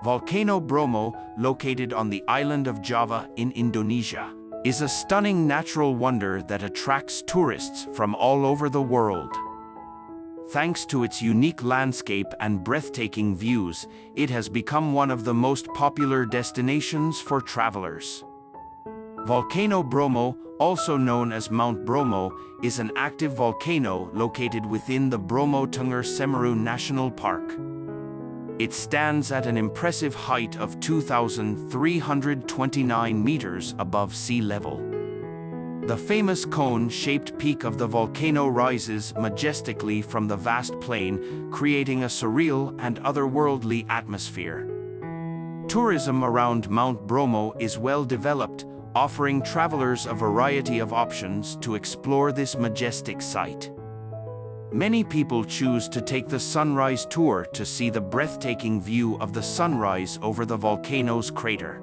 Volcano Bromo, located on the island of Java in Indonesia, is a stunning natural wonder that attracts tourists from all over the world. Thanks to its unique landscape and breathtaking views, it has become one of the most popular destinations for travelers. Volcano Bromo, also known as Mount Bromo, is an active volcano located within the Bromo-Tengger Semeru National Park. It stands at an impressive height of 2,329 meters above sea level. The famous cone-shaped peak of the volcano rises majestically from the vast plain, creating a surreal and otherworldly atmosphere. Tourism around Mount Bromo is well developed, offering travelers a variety of options to explore this majestic site. Many people choose to take the sunrise tour to see the breathtaking view of the sunrise over the volcano's crater.